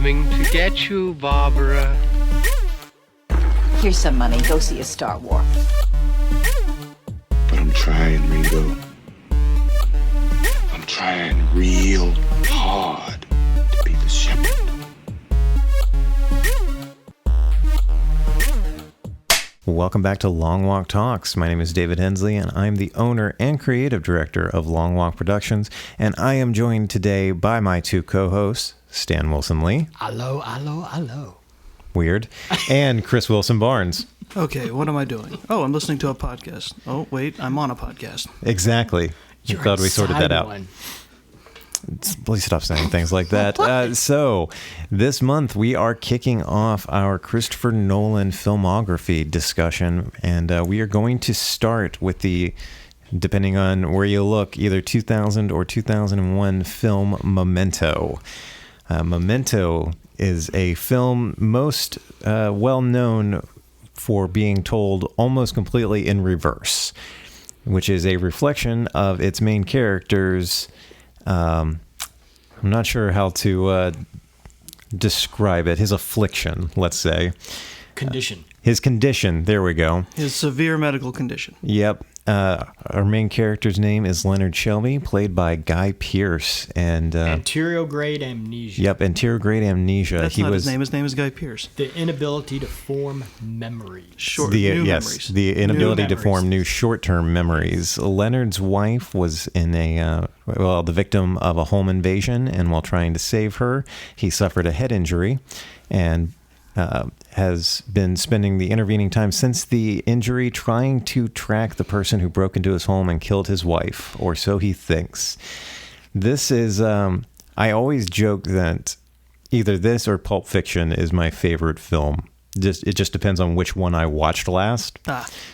coming to get you, Barbara. Here's some money. Go see a Star War. But I'm trying, Ringo. I'm trying real hard to be the shepherd. Welcome back to Long Walk Talks. My name is David Hensley, and I'm the owner and creative director of Long Walk Productions, and I am joined today by my two co-hosts, Stan Wilson-Lee. Hello. Weird. And Chris Wilson-Barnes. Okay, what am I doing? Oh, I'm listening to a podcast. Oh, wait, I'm on a podcast. Exactly. I thought we sorted that out. Please stop saying things like that. So, this month we are kicking off our Christopher Nolan filmography discussion, and we are going to start with the, depending on where you look, either 2000 or 2001 film Memento. Memento is a film most well known for being told almost completely in reverse, which is a reflection of its main character's I'm not sure how to describe it. His affliction, let's say. Condition. His condition. There we go. His severe medical condition. Yep. Our main character's name is Leonard Shelby, played by Guy Pearce. And anterograde amnesia. Yep, anterograde amnesia. That's not his name. His name is Guy Pearce. The inability to form memories. Memories. The inability to form new short-term memories. Leonard's wife was in the victim of a home invasion, and while trying to save her, he suffered a head injury, and has been spending the intervening time since the injury trying to track the person who broke into his home and killed his wife, or so he thinks. This is, I always joke that either this or Pulp Fiction is my favorite film. It just depends on which one I watched last.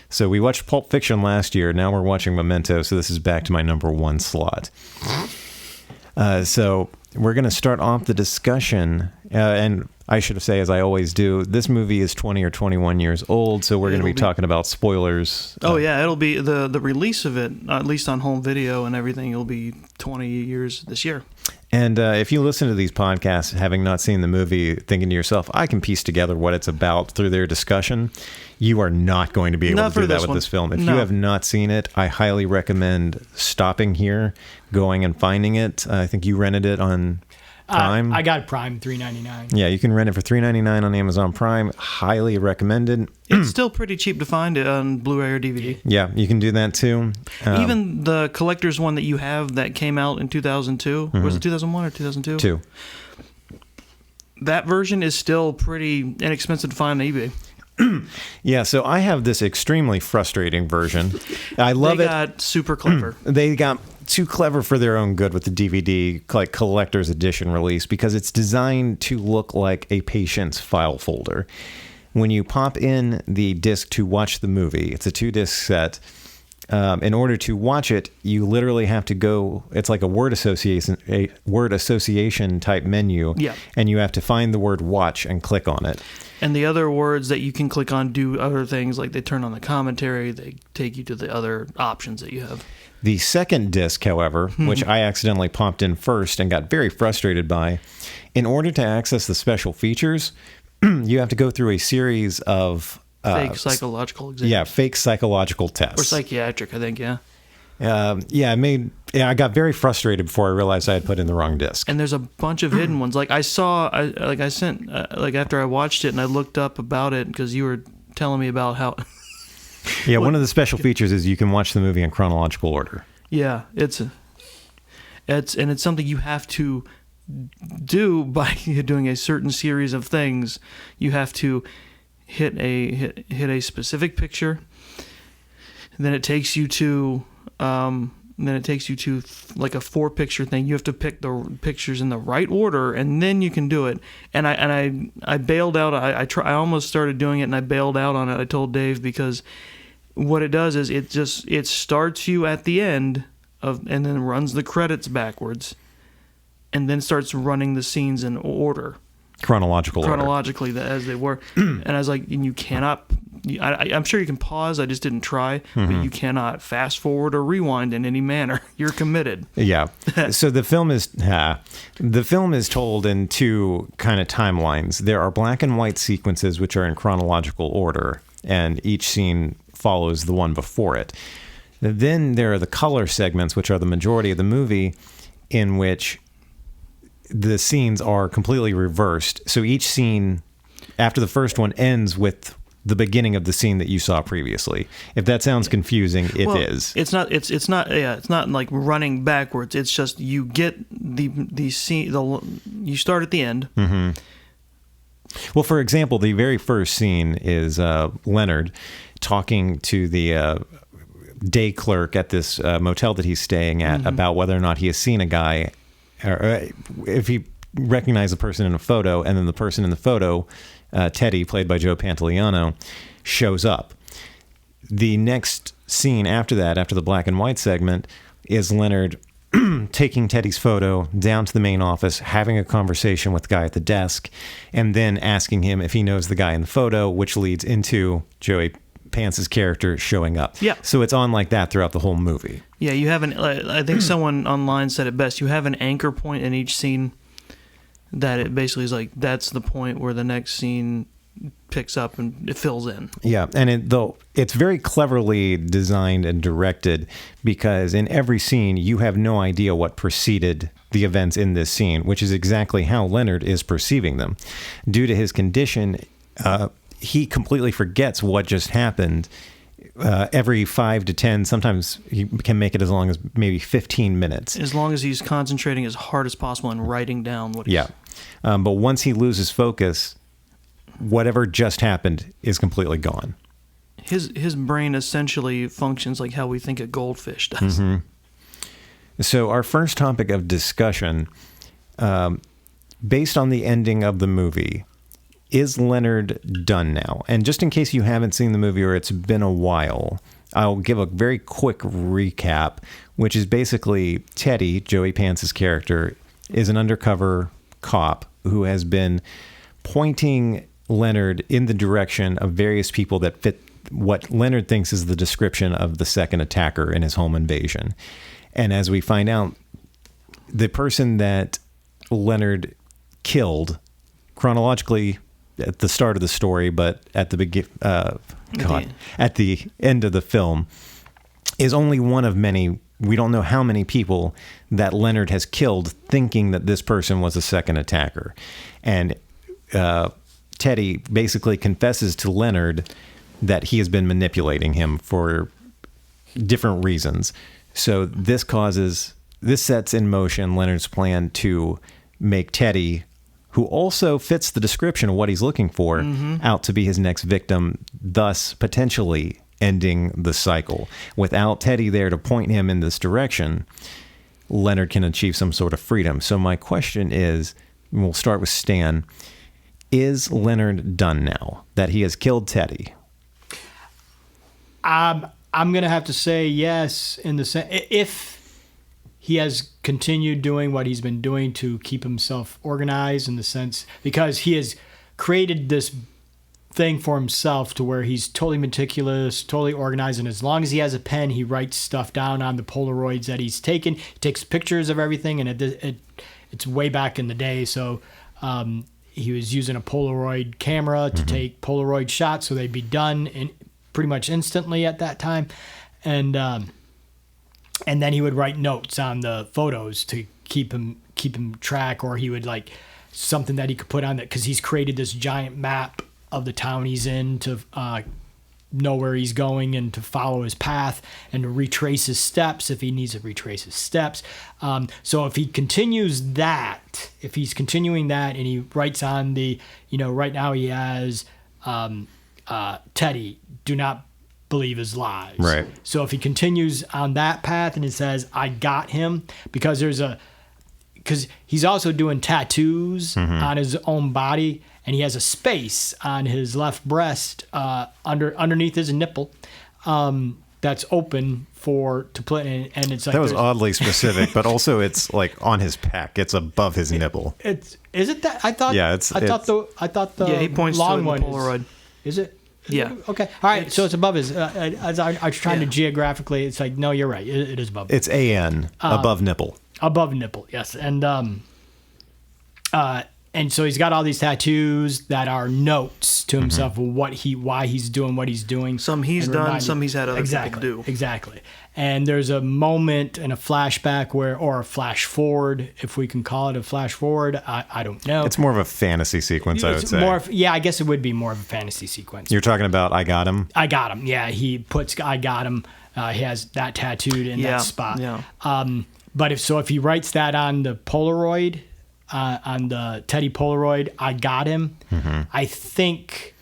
So we watched Pulp Fiction last year. Now we're watching Memento, so this is back to my number one slot. So we're going to start off the discussion, and I should say, as I always do, this movie is 20 or 21 years old, so we're going to be talking about spoilers. Oh, yeah, it'll be the release of it, at least on home video and everything, it'll be 20 years this year. And if you listen to these podcasts, having not seen the movie, thinking to yourself, I can piece together what it's about through their discussion, you are not going to be able to do that with this film. If you have not seen it, I highly recommend stopping here, going and finding it. I think you rented it on Prime. I got Prime, $3.99. Yeah, you can rent it for $3.99 on Amazon Prime. Highly recommended. It's still pretty cheap to find it on Blu-ray or DVD. Yeah, you can do that too. Even the collector's one that you have that came out in 2002. Was it 2001 or 2002? 2. That version is still pretty inexpensive to find on eBay. Yeah, so I have this extremely frustrating version. I love it. They got super clever. They got too clever for their own good with the DVD like collector's edition release, because it's designed to look like a patient's file folder. When you pop in the disc to watch the movie, it's a 2-disc set. In order to watch it, you literally have to go. It's like a word association type menu, and you have to find the word "watch" and click on it. And the other words that you can click on do other things, like they turn on the commentary, they take you to the other options that you have. The second disc, however, which I accidentally popped in first and got very frustrated by, in order to access the special features, you have to go through a series of fake psychological exams. Yeah, fake psychological tests. Or psychiatric, I think, yeah. I got very frustrated before I realized I had put in the wrong disc. And there's a bunch of hidden ones. Like after I watched it and I looked up about it because you were telling me about how. Yeah, one of the special features is you can watch the movie in chronological order. Yeah, it's something you have to do by doing a certain series of things. You have to hit a specific picture. And then it takes you to like a 4-picture thing. You have to pick the pictures in the right order, and then you can do it. And I bailed out. I almost started doing it, and I bailed out on it. I told Dave, because what it does is it starts you at the end and then runs the credits backwards, and then starts running the scenes in order. Chronologically as they were. And I was like, and you cannot I'm sure you can pause. I just didn't try, but you cannot fast forward or rewind in any manner. You're committed. Yeah. So the film is told in two kind of timelines. There are black and white sequences which are in chronological order, and each scene follows the one before it. Then there are the color segments, which are the majority of the movie, in which the scenes are completely reversed. So each scene after the first one ends with the beginning of the scene that you saw previously. If that sounds confusing, it is. It's not. It's not like running backwards. It's just you get the scene. You start at the end. Mm-hmm. Well, for example, the very first scene is Leonard talking to the day clerk at this motel that he's staying at about whether or not he has seen a guy, or if he recognized the person in a photo, and then the person in the photo, Teddy, played by Joe Pantoliano, shows up. The next scene after that, after the black and white segment, is Leonard taking Teddy's photo down to the main office, having a conversation with the guy at the desk, and then asking him if he knows the guy in the photo, which leads into Joey Pants's character showing up. Yeah. So it's on like that throughout the whole movie. Yeah, you have I think someone online said it best. You have an anchor point in each scene that it basically is like, that's the point where the next scene picks up and it fills in. Yeah, and it's very cleverly designed and directed, because in every scene you have no idea what preceded the events in this scene, which is exactly how Leonard is perceiving them. Due to his condition, he completely forgets what just happened. Every 5 to 10, sometimes he can make it as long as maybe 15 minutes. As long as he's concentrating as hard as possible and writing down what. Yeah, but once he loses focus, whatever just happened is completely gone. His brain essentially functions like how we think a goldfish does. Mm-hmm. So our first topic of discussion, based on the ending of the movie, is Leonard done now? And just in case you haven't seen the movie or it's been a while, I'll give a very quick recap, which is basically Teddy, Joey Pants's character, is an undercover cop who has been pointing Leonard in the direction of various people that fit what Leonard thinks is the description of the second attacker in his home invasion. And as we find out, the person that Leonard killed, chronologically at the start of the story, but at the at the end of the film, is only one of many. We don't know how many people that Leonard has killed, thinking that this person was a second attacker. And Teddy basically confesses to Leonard that he has been manipulating him for different reasons. So this sets in motion Leonard's plan to make Teddy, who also fits the description of what he's looking for, out to be his next victim, thus potentially ending the cycle. Without Teddy there to point him in this direction, Leonard can achieve some sort of freedom. So my question is, and we'll start with Stan, is Leonard done now that he has killed Teddy? I'm going to have to say yes, in the sense, if he has continued doing what he's been doing to keep himself organized, in the sense, because he has created this thing for himself to where he's totally meticulous, totally organized, and as long as he has a pen, he writes stuff down on the Polaroids that he's taken. He takes pictures of everything, and it's way back in the day, so he was using a Polaroid camera to take Polaroid shots, so they'd be done in pretty much instantly at that time, and then he would write notes on the photos to keep him track, or he would like something that he could put on that, because he's created this giant map of the town he's in to know where he's going and to follow his path and to retrace his steps if he needs to retrace his steps. So if he continues that, if he's continuing that and he writes on the, right now he has Teddy, do not believe his lies. Right. So if he continues on that path and it says, I got him, because he's also doing tattoos on his own body, and he has a space on his left breast underneath his nipple that's open to put in, and it's like that was oddly specific, but also it's like on his pec. It's above his nipple. Is it that? I thought. Yeah, I thought the he points long to one the Polaroid. Is it? Yeah. Okay. All right. So it's above his. As I was trying to geographically, it's like, no, you're right. It is above. It's AN, above nipple. Above nipple, yes. And so he's got all these tattoos that are notes to himself of why he's doing what he's doing. Some he's done, some he's had other people do. Exactly. And there's a moment and a flashback or a flash forward, if we can call it a flash forward. I don't know. It's more of a fantasy sequence, I would say. I guess it would be more of a fantasy sequence. You're talking about I Got Him? I Got Him. Yeah, he puts I Got Him. He has that tattooed in that spot. Yeah. But if he writes that on the Polaroid, on the Teddy Polaroid, I Got Him. I think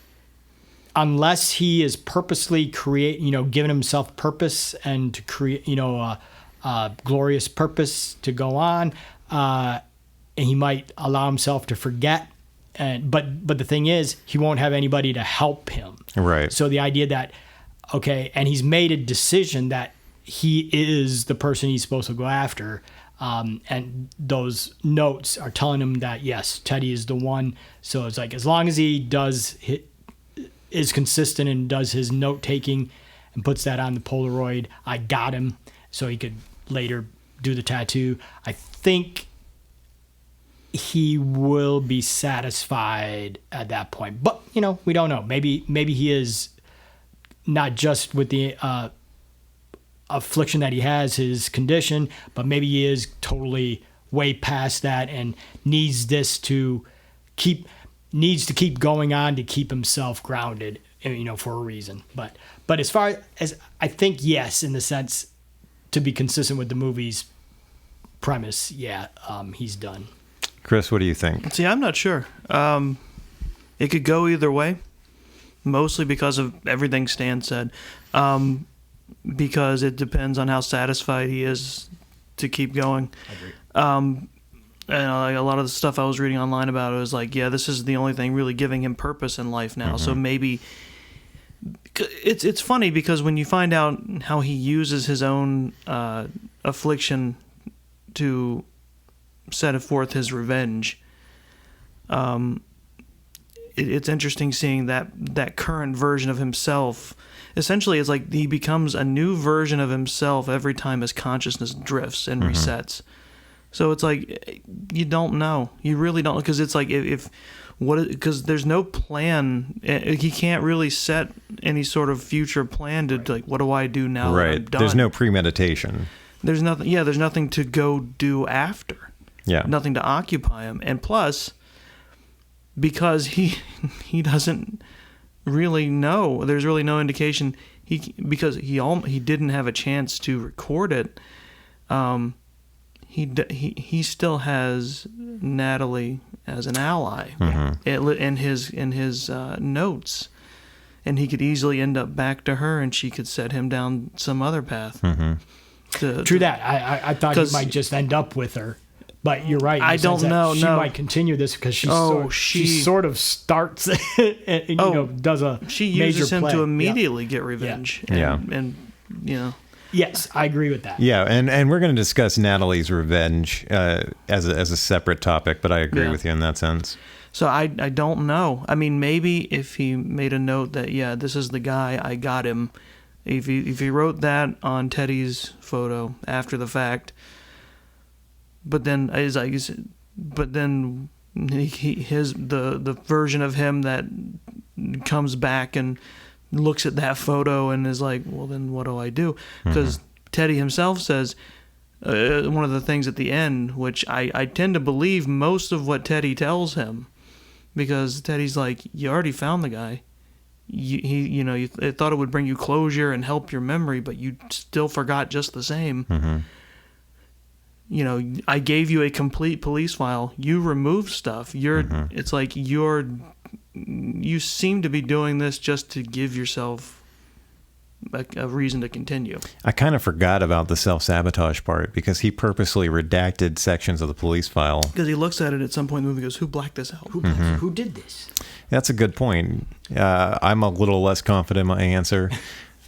unless he is purposely giving himself purpose and to create, a glorious purpose to go on, and he might allow himself to forget. But the thing is, he won't have anybody to help him. Right. So the idea that, and he's made a decision that he is the person he's supposed to go after. And those notes are telling him that, yes, Teddy is the one. So it's like, as long as he is consistent and does his note taking and puts that on the Polaroid, I got him, so he could later do the tattoo, I think he will be satisfied at that point. But, we don't know. Maybe he is not just with the affliction that he has, his condition, but maybe he is totally way past that and needs to keep going on to keep himself grounded, for a reason. But as far as I think, yes, in the sense to be consistent with the movie's premise, he's done. Chris, what do you think? See, I'm not sure. It could go either way, mostly because of everything Stan said. Because it depends on how satisfied he is to keep going. I agree. And a lot of the stuff I was reading online about it was like, this is the only thing really giving him purpose in life now. So maybe it's funny because when you find out how he uses his own affliction to set forth his revenge, it's interesting seeing that current version of himself. Essentially, it's like he becomes a new version of himself every time his consciousness drifts and resets. So it's like, you don't know. You really don't, because it's like because there's no plan. He can't really set any sort of future plan to like, what do I do now that I'm done? There's no premeditation. There's nothing. Yeah, there's nothing to go do after. Yeah. Nothing to occupy him, and plus, because he doesn't really know. There's really no indication because he didn't have a chance to record it. He still has Natalie as an ally in his notes, and he could easily end up back to her, and she could set him down some other path. True that. I thought he might just end up with her. But you're right. I don't know. She might continue this because she sort of starts and does a she major uses him play. to immediately get revenge. And Yes, I agree with that. Yeah, and we're going to discuss Natalie's revenge as a separate topic, but I agree with you in that sense. So I don't know. I mean, maybe if he made a note that this is the guy, I got him. If he wrote that on Teddy's photo after the fact. But then the version of him that comes back and looks at that photo and is like, well, then what do I do? Because Teddy himself says one of the things at the end, which I tend to believe most of what Teddy tells him, because Teddy's like, you already found the guy. You thought it would bring you closure and help your memory, but you still forgot just the same. I gave you a complete police file. You removed stuff. It's like you seem to be doing this just to give yourself a reason to continue. I kind of forgot about the self-sabotage part because he purposely redacted sections of the police file. Because he looks at it at some point in the movie and goes, who blacked this out? Who did this? That's a good point. I'm a little less confident in my answer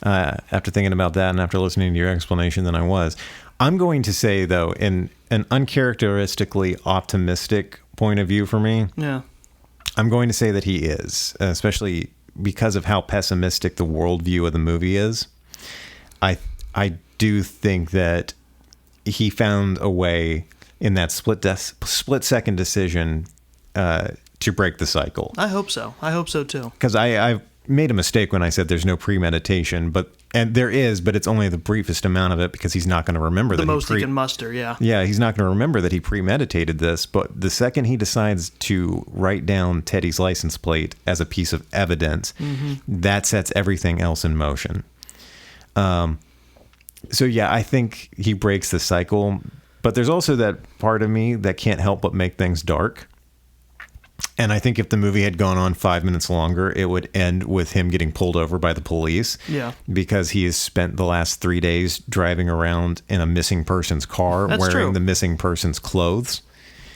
after thinking about that and after listening to your explanation than I was. I'm going to say, though, in an uncharacteristically optimistic point of view for me, I'm going to say that he is, especially because of how pessimistic the worldview of the movie is, I do think that he found a way in that split second decision to break the cycle. I hope so. I hope so too. Because I made a mistake when I said there's no premeditation, and there is, but it's only the briefest amount of it because he's not going to remember the that most he can muster. Yeah. Yeah, he's not going to remember that he premeditated this. But the second he decides to write down Teddy's license plate as a piece of evidence, that sets everything else in motion. So yeah, I think he breaks the cycle. But there's also that part of me that can't help but make things dark. And I think if the movie had gone on 5 minutes longer, it would end with him getting pulled over by the police. Yeah. Because he has spent the last 3 days driving around in a missing person's car, That's wearing true. the missing person's clothes.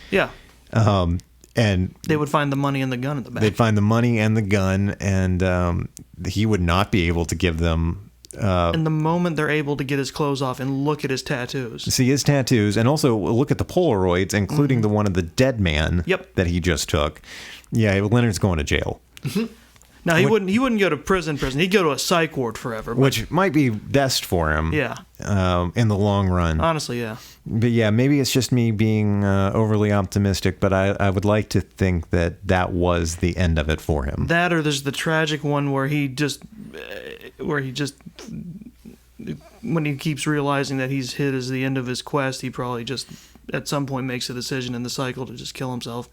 Yeah. And they would find the money and the gun in the back. They'd find the money and the gun, and he would not be able to give them. And the moment they're able to get his clothes off and look at his tattoos. See his tattoos, and also look at the Polaroids, including the one of the dead man that he just took. Yeah, Leonard's going to jail. Now he wouldn't go to prison. He'd go to a psych ward forever. Which might be best for him. Yeah. In the long run. Honestly, yeah. But yeah, maybe it's just me being overly optimistic, but I would like to think that was the end of it for him. That, or there's the tragic one where he just when he keeps realizing that he's hit as the end of his quest, he probably just at some point makes a decision in the cycle to just kill himself.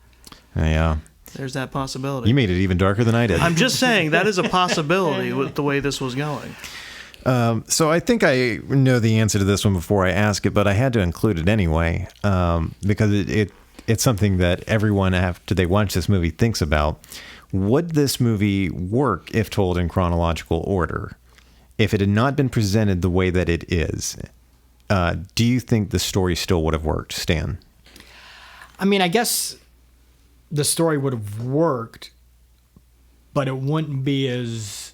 Yeah. There's that possibility. You made it even darker than I did. I'm just saying that is a possibility with the way this was going. So I think I know the answer to this one before I ask it, but I had to include it anyway because it's something that everyone after they watch this movie thinks about. Would this movie work if told in chronological order? If it had not been presented the way that it is, do you think the story still would have worked, Stan? I mean, I guess the story would have worked, but it wouldn't be as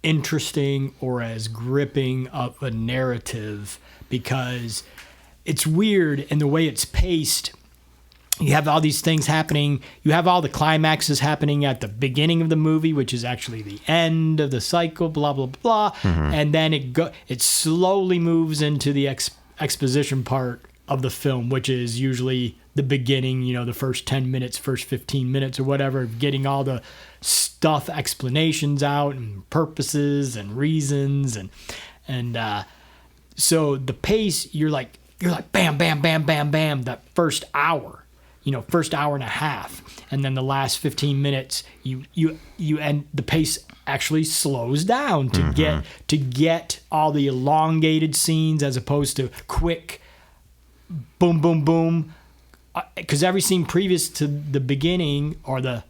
interesting or as gripping of a narrative because it's weird in the way it's paced. You have all these things happening. You have all the climaxes happening at the beginning of the movie, which is actually the end of the cycle, blah, blah, blah. Mm-hmm. And then it slowly moves into the exposition part of the film, which is usually the beginning, the first 10 minutes, first 15 minutes or whatever, getting all the stuff, explanations out and purposes and reasons. And so the pace, you're like, bam, bam, bam, bam, bam, that first hour. First hour and a half, and then the last 15 minutes, you and the pace actually slows down to get all the elongated scenes as opposed to quick, boom, boom, boom. Because every scene previous to the beginning or the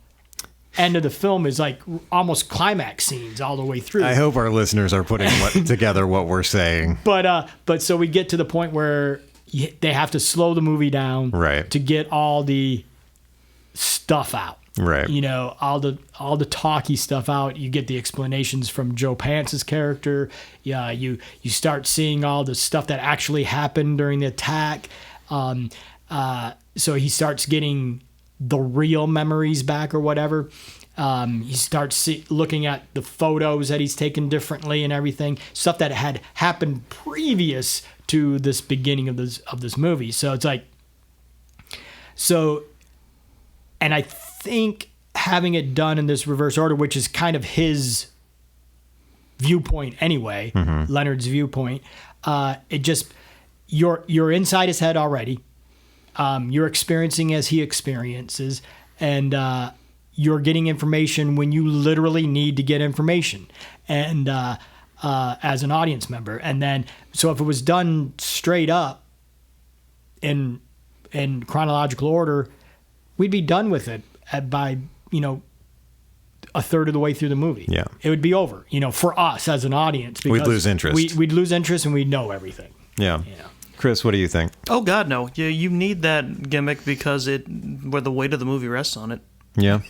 end of the film is like almost climax scenes all the way through. I hope our listeners are putting together what we're saying. But so we get to the point where they have to slow the movie down to get all the stuff out. Right. All the talky stuff out. You get the explanations from Joe Pance's character. Yeah, you start seeing all the stuff that actually happened during the attack. So he starts getting the real memories back or whatever. He starts looking at the photos that he's taken differently and everything, stuff that had happened previous to this beginning of this movie. So it's like, and I think having it done in this reverse order, which is kind of his viewpoint anyway, Leonard's viewpoint, it just, you're inside his head already. You're experiencing as he experiences, and you're getting information when you literally need to get information, and as an audience member. And then, so if it was done straight up in chronological order, we'd be done with it by a third of the way through the movie. Yeah, it would be over. For us as an audience, because we'd lose interest. We'd lose interest, and we'd know everything. Yeah. Chris, what do you think? Oh God, no! You need that gimmick because where the weight of the movie rests on it. Yeah.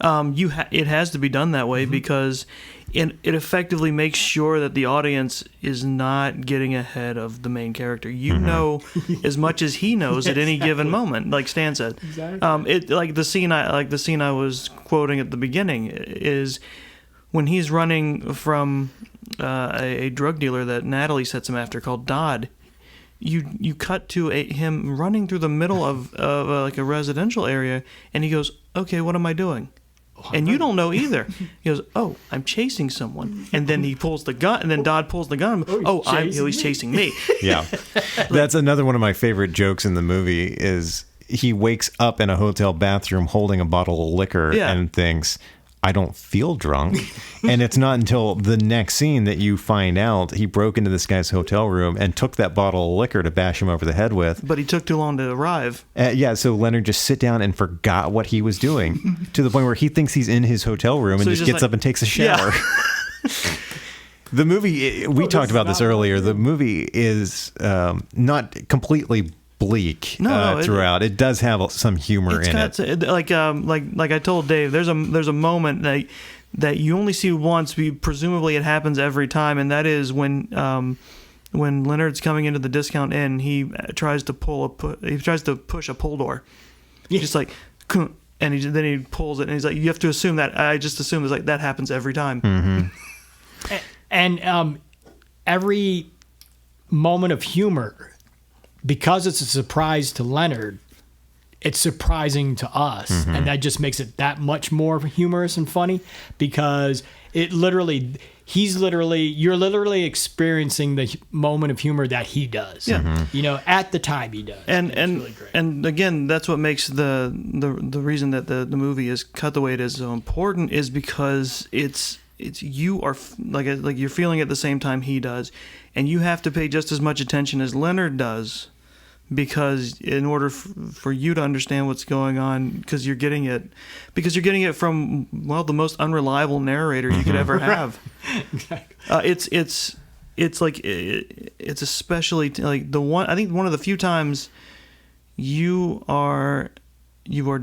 It has to be done that way because it effectively makes sure that the audience is not getting ahead of the main character. You know as much as he knows at any given moment, like Stan said. Exactly. The scene I was quoting at the beginning is when he's running from a drug dealer that Natalie sets him after called Dodd. You cut to him running through the middle of like a residential area, and he goes, "Okay, what am I doing?" And you don't know either. He goes, "Oh, I'm chasing someone." And then he pulls the gun, and then Dodd pulls the gun. He's chasing me. Yeah. That's another one of my favorite jokes in the movie is he wakes up in a hotel bathroom holding a bottle of liquor and thinks, I don't feel drunk. And it's not until the next scene that you find out he broke into this guy's hotel room and took that bottle of liquor to bash him over the head with. But he took too long to arrive. So Leonard just sit down and forgot what he was doing to the point where he thinks he's in his hotel room and just gets up and takes a shower. Yeah. The movie, we talked about this earlier, the movie is not completely bleak throughout. It does have some humor in it. Like I told Dave, there's a moment that you only see once. Presumably, it happens every time, and that is when Leonard's coming into the discount inn. He tries to push a pull door, just like, and then he pulls it, and he's like, you have to assume that. I just assume it's like that happens every time. Mm-hmm. And every moment of humor, because it's a surprise to Leonard, it's surprising to us. And that just makes it that much more humorous and funny because you're literally experiencing the moment of humor that he does. Yeah. At the time he does. And really great. And again, that's what makes the reason that the movie is cut the way it is so important is because it's you are like you're feeling it at the same time he does, and you have to pay just as much attention as Leonard does, because in order for you to understand what's going on, because you're getting it from the most unreliable narrator you could ever have. Exactly. It's especially like I think one of the few times you are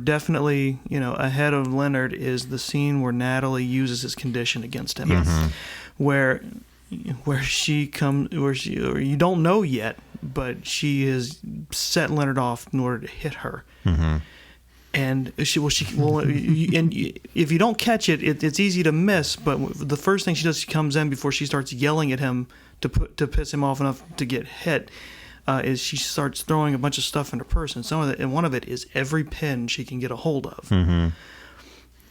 definitely, ahead of Leonard is the scene where Natalie uses his condition against him. Yes. Where you don't know yet, but she has set Leonard off in order to hit her. Mm-hmm. And if you don't catch it, it's easy to miss. But the first thing she does, she comes in before she starts yelling at him to piss him off enough to get hit. Is she starts throwing a bunch of stuff in her purse, and one of it is every pen she can get a hold of. Mm-hmm.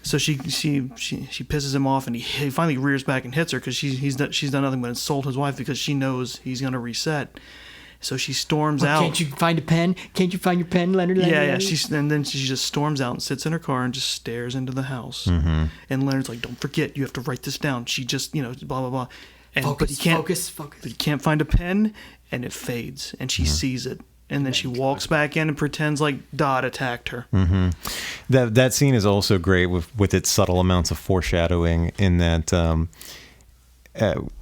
So she pisses him off, and he finally rears back and hits her because she's done nothing but insult his wife because she knows he's going to reset. So she storms out. Can't you find a pen? Can't you find your pen, Leonard? Yeah. And then she just storms out and sits in her car and just stares into the house. Mm-hmm. And Leonard's like, "Don't forget, you have to write this down." She just, blah blah blah. And focus. But he can't find a pen. And it fades, and she sees it, and then she walks back in and pretends like Dodd attacked her. Mm-hmm. That scene is also great with its subtle amounts of foreshadowing in that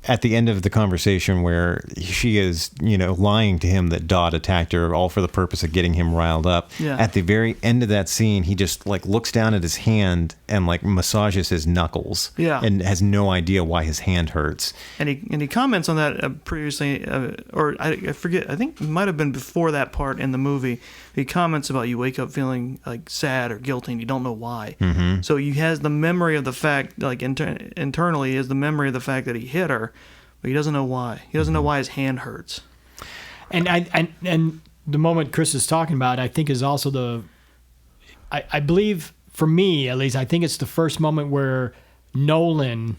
at the end of the conversation where she is, lying to him that Dodd attacked her, all for the purpose of getting him riled up. Yeah. At the very end of that scene, he just looks down at his hand and massages his knuckles. Yeah. And has no idea why his hand hurts. And he comments on that previously, or I forget. I think it might have been before that part in the movie. He comments about you wake up feeling sad or guilty and you don't know why. Mm-hmm. So he has the memory of the fact, internally, he has the memory of the fact that he hit her, but he doesn't know why. He doesn't know why his hand hurts. And the moment Chris is talking about, I think, is also I believe, for me at least, I think it's the first moment where Nolan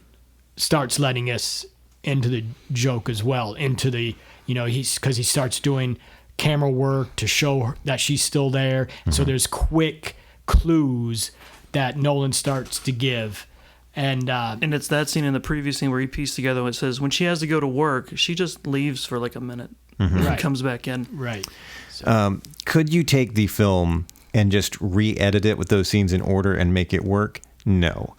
starts letting us into the joke as well, into the, because he starts doing camera work to show her that she's still there. Mm-hmm. So there's quick clues that Nolan starts to give. And it's that scene in the previous scene where he pieced together when it says when she has to go to work, she just leaves for a minute and then comes back in. Right. So. Could you take the film and just re-edit it with those scenes in order and make it work? No.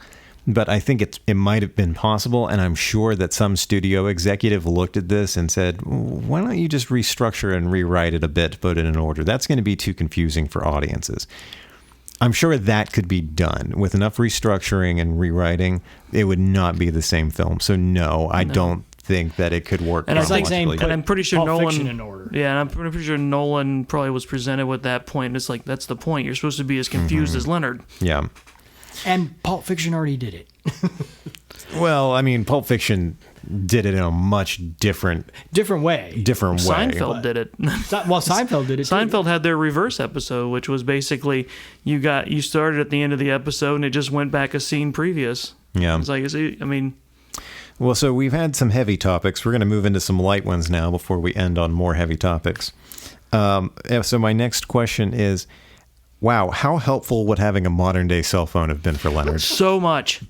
But I think it might have been possible, and I'm sure that some studio executive looked at this and said, why don't you just restructure and rewrite it a bit to put it in order? That's going to be too confusing for audiences. I'm sure that could be done with enough restructuring and rewriting. It would not be the same film. So no, I don't think that it could work. And I'm pretty sure Pulp Nolan. Fiction in order. Yeah, and I'm pretty sure Nolan probably was presented with that point. And it's like that's the point. You're supposed to be as confused as Leonard. Yeah. And Pulp Fiction already did it. Well, I mean, Pulp Fiction did it in a much different way. Seinfeld did it. Well, Seinfeld did it. Seinfeld had their reverse episode, which was basically you started at the end of the episode and it just went back a scene previous. Yeah. It's like, Well, so we've had some heavy topics. We're going to move into some light ones now before we end on more heavy topics. So my next question is, wow, how helpful would having a modern day cell phone have been for Leonard? So much.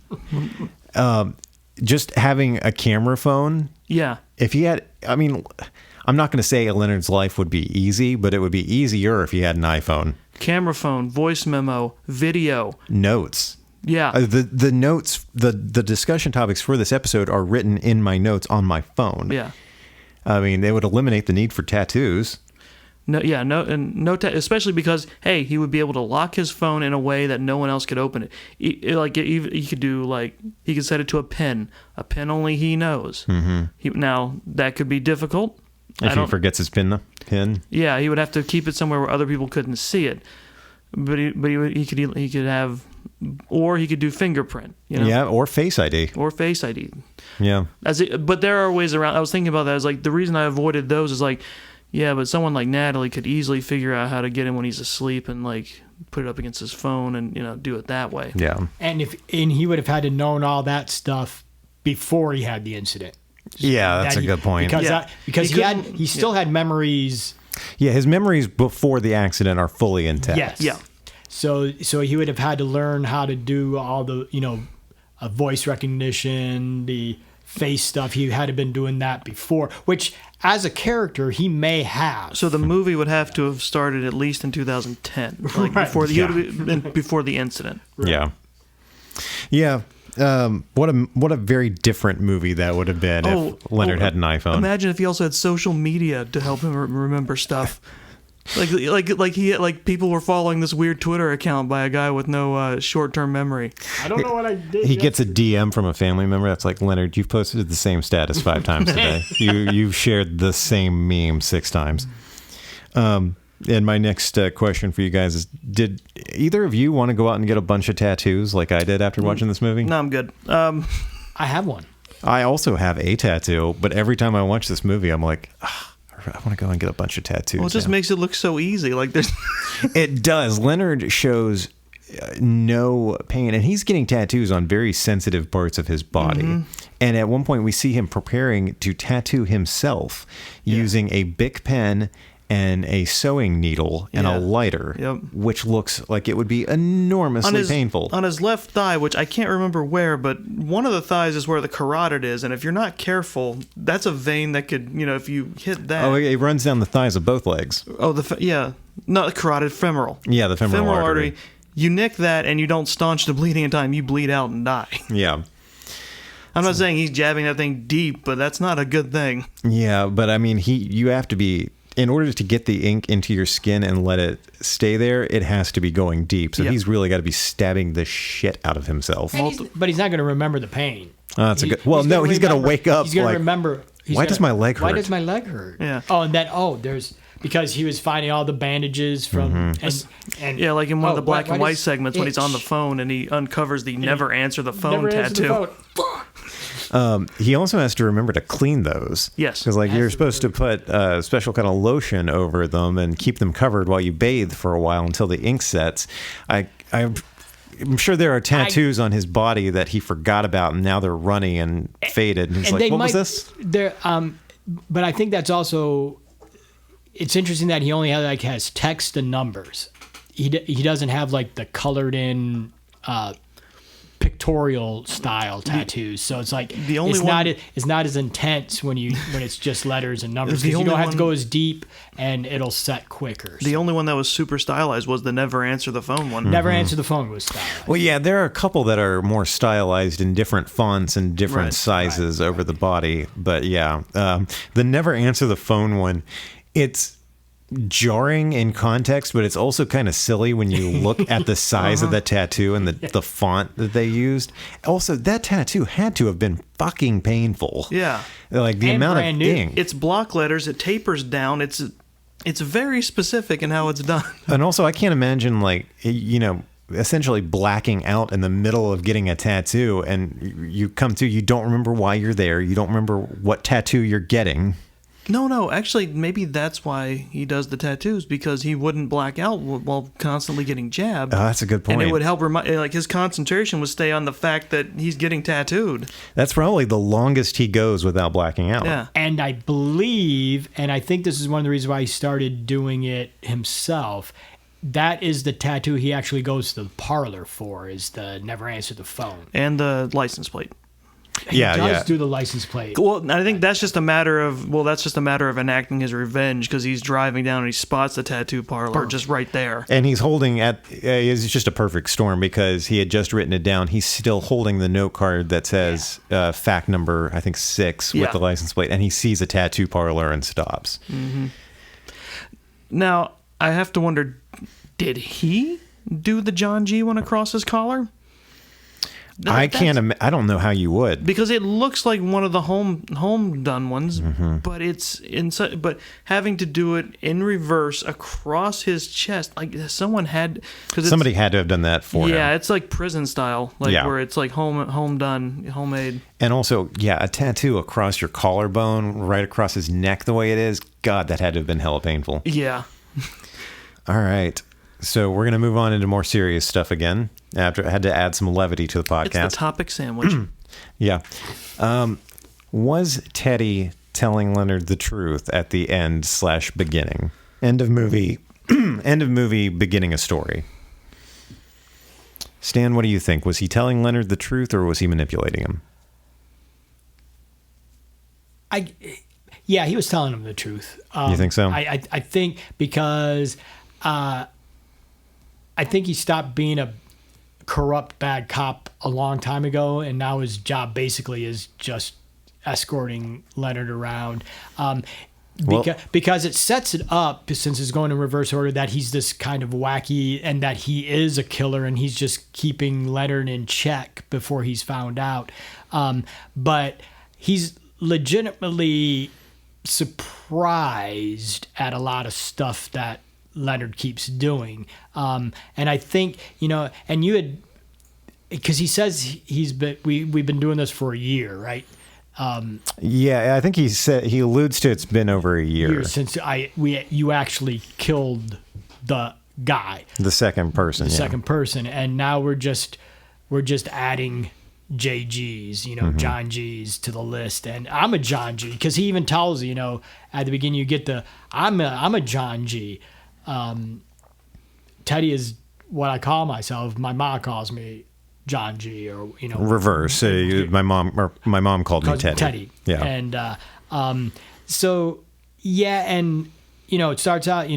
Just having a camera phone. Yeah. If he had, I mean, I'm not going to say Leonard's life would be easy, but it would be easier if he had an iPhone. Camera phone, voice memo, video. Notes. Yeah. The notes, the discussion topics for this episode are written in my notes on my phone. Yeah. I mean, they would eliminate the need for tattoos. Especially because he would be able to lock his phone in a way that no one else could open it. He could do he could set it to a pin only he knows. Mm-hmm. Now that could be difficult if he forgets his pin. Yeah, he would have to keep it somewhere where other people couldn't see it. But he could have, or he could do fingerprint. Yeah, or Face ID. Yeah. But there are ways around. I was thinking about that. It's like the reason I avoided those is like. Yeah, but someone like Natalie could easily figure out how to get him when he's asleep and put it up against his phone and do it that way. Yeah. And he would have had to known all that stuff before he had the incident. Yeah, that's a good point. Because he still had memories. Yeah, his memories before the accident are fully intact. Yes. Yeah. So he would have had to learn how to do all the voice recognition, the face stuff. He had been doing that before, which as a character he may have. So the movie would have to have started at least in 2010, right. before the incident. Right. Yeah. What a very different movie that would have been if Leonard had an iPhone. Imagine if he also had social media to help him remember stuff. Like people were following this weird Twitter account by a guy with no short-term memory. I don't know what I did. He gets a DM from a family member that's like, Leonard, you've posted the same status 5 times today. You've shared the same meme 6 times. And my next question for you guys is, did either of you want to go out and get a bunch of tattoos like I did after watching this movie? No, I'm good. I have one. I also have a tattoo, but every time I watch this movie, I'm like, I want to go and get a bunch of tattoos. Well, it just makes it look so easy. Like there's. It does. Leonard shows no pain, and he's getting tattoos on very sensitive parts of his body. Mm-hmm. And at one point, we see him preparing to tattoo himself using a Bic pen and a sewing needle and a lighter, which looks like it would be enormously painful. On his left thigh, which I can't remember where, but one of the thighs is where the carotid is, and if you're not careful, that's a vein that could, if you hit that... Oh, it runs down the thighs of both legs. Oh, not the carotid, femoral. Yeah, the femoral artery. You nick that and you don't staunch the bleeding in time, you bleed out and die. Yeah. I'm not saying he's jabbing that thing deep, but that's not a good thing. Yeah, but I mean, you have to be... In order to get the ink into your skin and let it stay there, it has to be going deep. So he's really got to be stabbing the shit out of himself. But he's not going to remember the pain. That's a good. Well, he's going to wake up. He's going to remember. Why does my leg hurt? Why does my leg hurt? Yeah. Oh, and then there's because he was finding all the bandages from and like in one of the black and white segments when he's on the phone and he uncovers the never answer the phone tattoo. He also has to remember to clean those. Yes. Because you're supposed to put a special kind of lotion over them and keep them covered while you bathe for a while until the ink sets. I'm sure there are tattoos on his body that he forgot about and now they're runny and faded. And he's like, what was this? But I think that's also... It's interesting that he only has text and numbers. He doesn't have the colored in... pictorial style tattoos, so it's like it's not as intense when it's just letters and numbers, because you don't have to go as deep and it'll set quicker. The only one that was super stylized was the never answer the phone one. Never answer the phone was stylized. Well, yeah, there are a couple that are more stylized in different fonts and different sizes over the body, but the never answer the phone one, it's jarring in context, but it's also kind of silly when you look at the size of that tattoo and the font that they used. Also, that tattoo had to have been fucking painful. Yeah. Like the And amount brand of new. ink. It's block letters. It tapers down. It's very specific in how it's done. And also, I can't imagine, like, you know, essentially blacking out in the middle of getting a tattoo, and you come to, you don't remember why you're there. You don't remember what tattoo you're getting. No. Actually, maybe that's why he does the tattoos, because he wouldn't black out while constantly getting jabbed. Oh, that's a good point. And it would help like his concentration would stay on the fact that he's getting tattooed. That's probably the longest he goes without blacking out. Yeah. And I believe, and I think this is one of the reasons why he started doing it himself, that is the tattoo he actually goes to the parlor for, is the never answer the phone. And the license plate. He Yeah, does yeah. do the license plate. Well, I think that's just a matter of enacting his revenge, because he's driving down and he spots the tattoo parlor just right there. And he's holding it's just a perfect storm, because he had just written it down. He's still holding the note card that says fact number, I think 6 with Yeah. the license plate. And he sees a tattoo parlor and stops. Now, I have to wonder, did he do the John G one across his collar? I don't know how you would. Because it looks like one of the home done ones, Mm-hmm. but it's but having to do it in reverse across his chest, like somebody had to have done that for him. Yeah, it's like prison style, like Yeah. where it's like home done, homemade. And also, yeah, a tattoo across your collarbone, right across his neck the way it is. God, that had to have been hella painful. Yeah. All right. So we're going to move on into more serious stuff again. After I had to add some levity to the podcast. It's the topic sandwich. Yeah. Was Teddy telling Leonard the truth at the end / beginning? End of movie, beginning a story. Stan, what do you think? Was he telling Leonard the truth, or was he manipulating him? Yeah, he was telling him the truth. You think so? I think because I think he stopped being a corrupt bad cop a long time ago, and now his job basically is just escorting Leonard around. Because it sets it up, since it's going in reverse order, that he's this kind of wacky, and that he is a killer, and he's just keeping Leonard in check before he's found out. But he's legitimately surprised at a lot of stuff that Leonard keeps doing. And I think, and you had, because he says we've been doing this for a year, right? Yeah, I think he alludes to it's been over a year since you actually killed the guy, the second person, and now we're just adding JGs, John G's to the list, and I'm a John G, because he even tells at the beginning you get I'm a John G. Teddy is what I call myself. My mom calls me John G, or reverse. My mom called me Teddy. Yeah, and so yeah, and it starts out.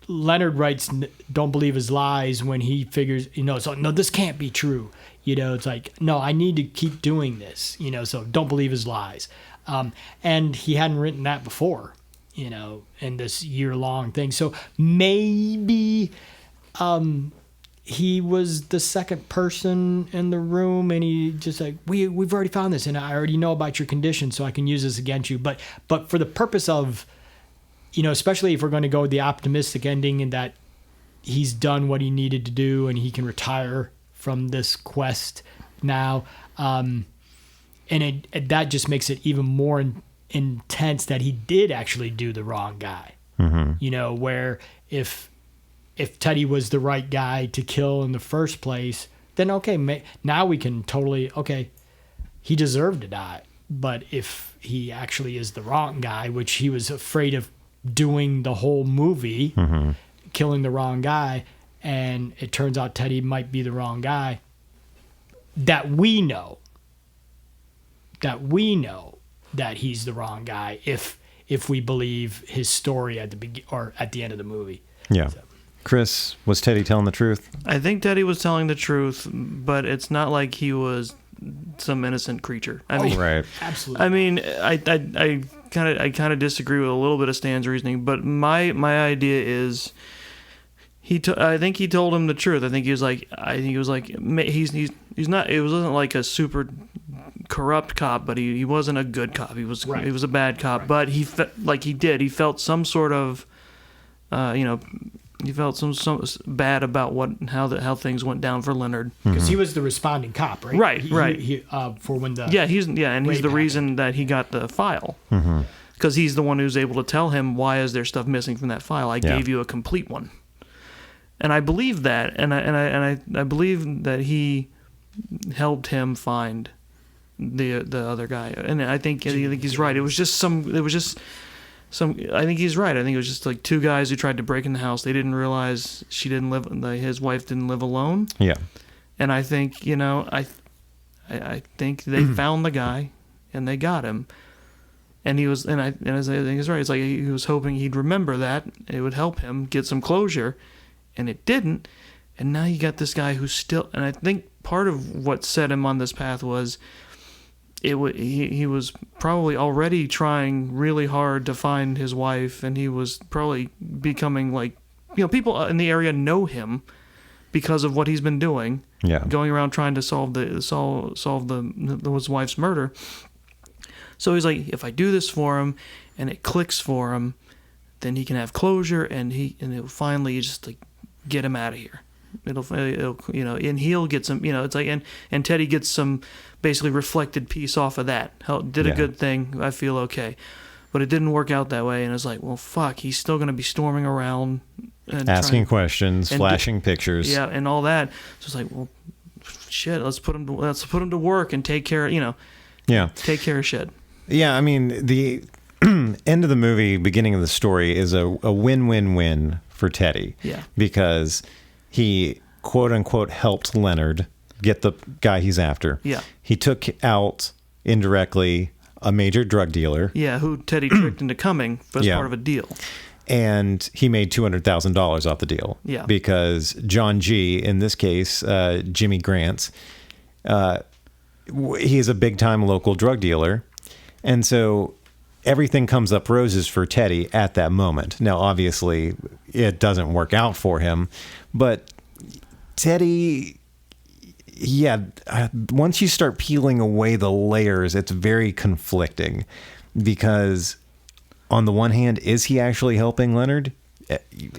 Leonard writes, "Don't believe his lies," when he figures, so no, this can't be true. It's like, no, I need to keep doing this. So don't believe his lies. And he hadn't written that before, in this year-long thing. So maybe he was the second person in the room, and he just like, we've already found this, and I already know about your condition, so I can use this against you. But for the purpose of, especially if we're going to go with the optimistic ending, and that he's done what he needed to do and he can retire from this quest now, and that just makes it even more intense that he did actually do the wrong guy. Mm-hmm. Where if Teddy was the right guy to kill in the first place, then okay, now we can totally, okay, he deserved to die. But if he actually is the wrong guy, which he was afraid of doing the whole movie, killing the wrong guy, and it turns out Teddy might be the wrong guy, that we know that he's the wrong guy if we believe his story at the end of the movie. Yeah. So. Chris, was Teddy telling the truth? I think Teddy was telling the truth, but it's not like he was some innocent creature. I mean, Right. Absolutely. I mean, I kind of disagree with a little bit of Stan's reasoning, but my idea is I think he told him the truth. I think he was like he's not. It wasn't like a super corrupt cop, but he wasn't a good cop. He was a bad cop, but he he felt some sort of he felt some bad about how things went down for Leonard, because he was the responding cop, right? Right. For when the he's the reason that he got the file, because he's the one who's able to tell him, why is there stuff missing from that file? I gave you a complete one, and I believe that, and I believe that he helped him find the other guy, and I think he's right. I think he's right. I think it was just like two guys who tried to break in the house. They didn't realize his wife didn't live alone. Yeah. And I think, I think they found the guy and they got him. And I think he's right. It's like he was hoping he'd remember that. It would help him get some closure, and it didn't. And now you got this guy who's still, and I think part of what set him on this path was he was probably already trying really hard to find his wife, and he was probably becoming like, people in the area know him because of what he's been doing. Yeah. Going around trying to solve his wife's murder. So he's like, if I do this for him and it clicks for him, then he can have closure, and it'll finally just like get him out of here. It'll and he'll get some, it's like, and Teddy gets some basically reflected peace off of that. Did a good thing. I feel okay. But it didn't work out that way, and it's like, well, fuck, he's still going to be storming around and asking questions, flashing pictures. Yeah, and all that. So it's like, well, shit, let's put him to work and take care of, take care of shit. Yeah, I mean, the end of the movie, beginning of the story is a win-win-win for Teddy. Yeah. Because he, quote unquote, helped Leonard get the guy he's after. Yeah. He took out, indirectly, a major drug dealer. Yeah, who Teddy tricked into coming as part of a deal. And he made $200,000 off the deal. Yeah. Because John G., in this case, Jimmy Grant, he is a big-time local drug dealer. And so everything comes up roses for Teddy at that moment. Now, obviously, it doesn't work out for him. But Teddy, once you start peeling away the layers, it's very conflicting. Because on the one hand, is he actually helping Leonard?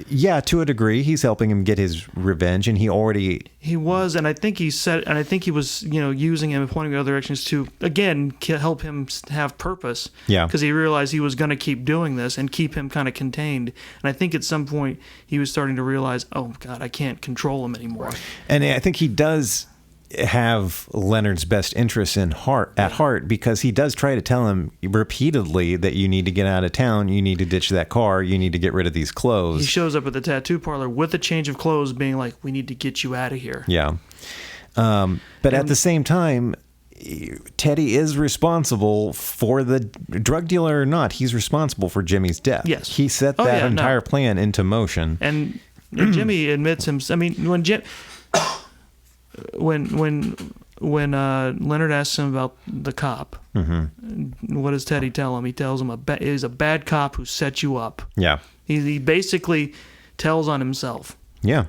Yeah, to a degree, he's helping him get his revenge, and he was, and I think he was, using him and pointing in other directions to again help him have purpose. Yeah, because he realized he was going to keep doing this and keep him kind of contained. And I think at some point he was starting to realize, oh God, I can't control him anymore. And I think he does have Leonard's best interests at heart, because he does try to tell him repeatedly that you need to get out of town, you need to ditch that car, you need to get rid of these clothes. He shows up at the tattoo parlor with a change of clothes, being like, we need to get you out of here. Yeah. But at the same time, Teddy is responsible for the drug dealer or not. He's responsible for Jimmy's death. Yes. He set that entire plan into motion. And Jimmy admits him. I mean, when Leonard asks him about the cop, what does Teddy tell him? He tells him he's a bad cop who set you up. Yeah. He basically tells on himself. Yeah.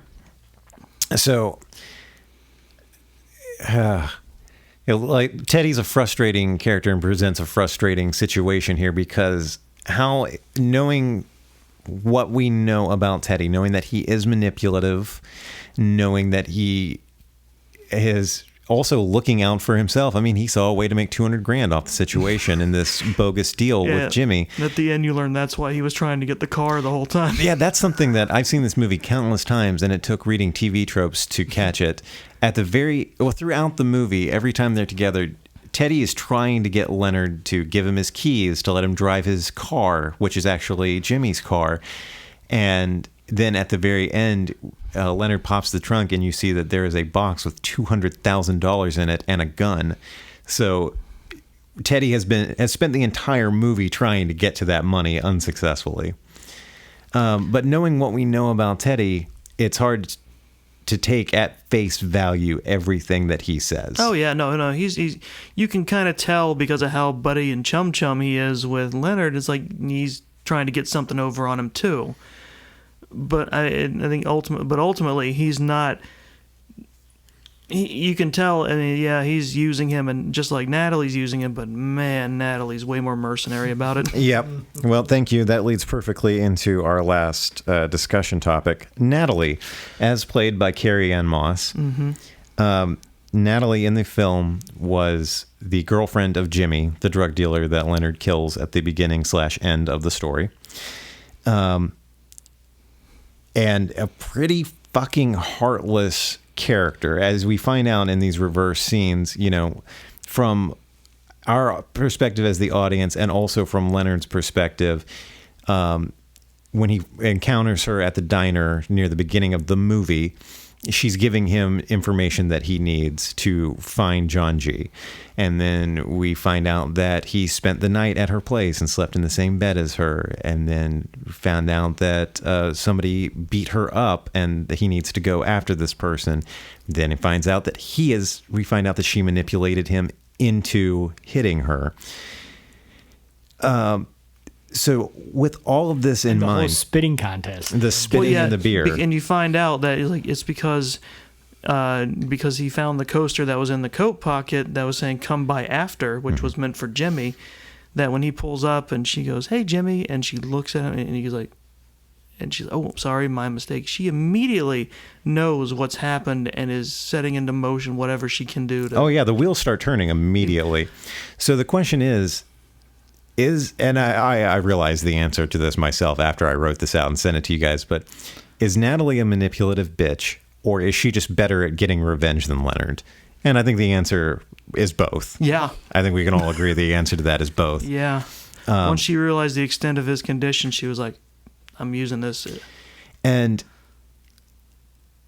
So, like, Teddy's a frustrating character and presents a frustrating situation here, because knowing what we know about Teddy, knowing that he is manipulative, knowing that he is also looking out for himself. I mean, he saw a way to make $200,000 off the situation in this bogus deal with Jimmy. At the end, you learn that's why he was trying to get the car the whole time. Yeah, that's something that I've seen this movie countless times, and it took reading TV tropes to catch it. Throughout the movie, every time they're together, Teddy is trying to get Leonard to give him his keys to let him drive his car, which is actually Jimmy's car. And then at the very end, Leonard pops the trunk, and you see that there is a box with $200,000 in it and a gun. So Teddy has spent the entire movie trying to get to that money unsuccessfully. But knowing what we know about Teddy, it's hard to take at face value everything that he says. Oh yeah, no, he's you can kind of tell because of how buddy and chum he is with Leonard. It's like he's trying to get something over on him too. But I think ultimately he's not. You can tell. I mean, yeah, he's using him, and just like Natalie's using him. But man, Natalie's way more mercenary about it. Yep. Well, thank you. That leads perfectly into our last discussion topic. Natalie, as played by Carrie-Anne Moss. Mm-hmm. Natalie in the film was the girlfriend of Jimmy, the drug dealer that Leonard kills at the beginning/end of the story. And a pretty fucking heartless character, as we find out in these reverse scenes, you know, from our perspective as the audience and also from Leonard's perspective, when he encounters her at the diner near the beginning of the movie, she's giving him information that he needs to find John G. And then we find out that he spent the night at her place and slept in the same bed as her. And then found out that somebody beat her up and that he needs to go after this person. Then he finds out that we find out that she manipulated him into hitting her. So with all of this in the mind, whole spitting contest, the spitting in the beer, and you find out that it's because he found the coaster that was in the coat pocket that was saying "Come by after," which was meant for Jimmy. That when he pulls up and she goes, "Hey Jimmy," and she looks at him and he's like, and she's, "Oh, sorry, my mistake." She immediately knows what's happened and is setting into motion whatever she can do. Oh yeah, the wheels start turning immediately. So the question is, and I realized the answer to this myself after I wrote this out and sent it to you guys, but is Natalie a manipulative bitch, or is she just better at getting revenge than Leonard? And I think the answer is both. Yeah. I think we can all agree the answer to that is both. Yeah. Once she realized the extent of his condition, she was like, I'm using this. And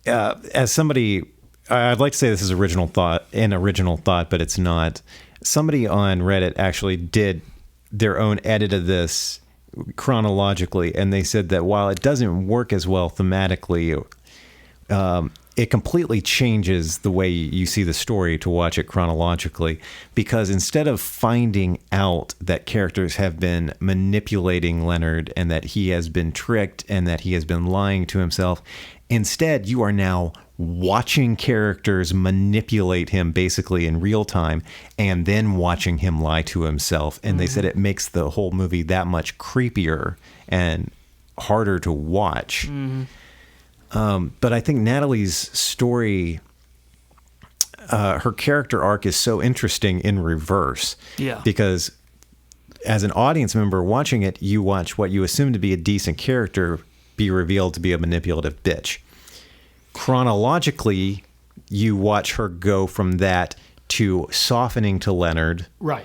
as somebody, I'd like to say this is original thought, but it's not. Somebody on Reddit actually did their own edit of this chronologically, and they said that while it doesn't work as well thematically, it completely changes the way you see the story to watch it chronologically, because instead of finding out that characters have been manipulating Leonard and that he has been tricked and that he has been lying to himself, instead you are now watching characters manipulate him basically in real time and then watching him lie to himself. And they said it makes the whole movie that much creepier and harder to watch. But I think Natalie's story, her character arc is so interesting in reverse. Yeah. Because as an audience member watching it, you watch what you assume to be a decent character be revealed to be a manipulative bitch. Chronologically, you watch her go from that to softening to Leonard. right?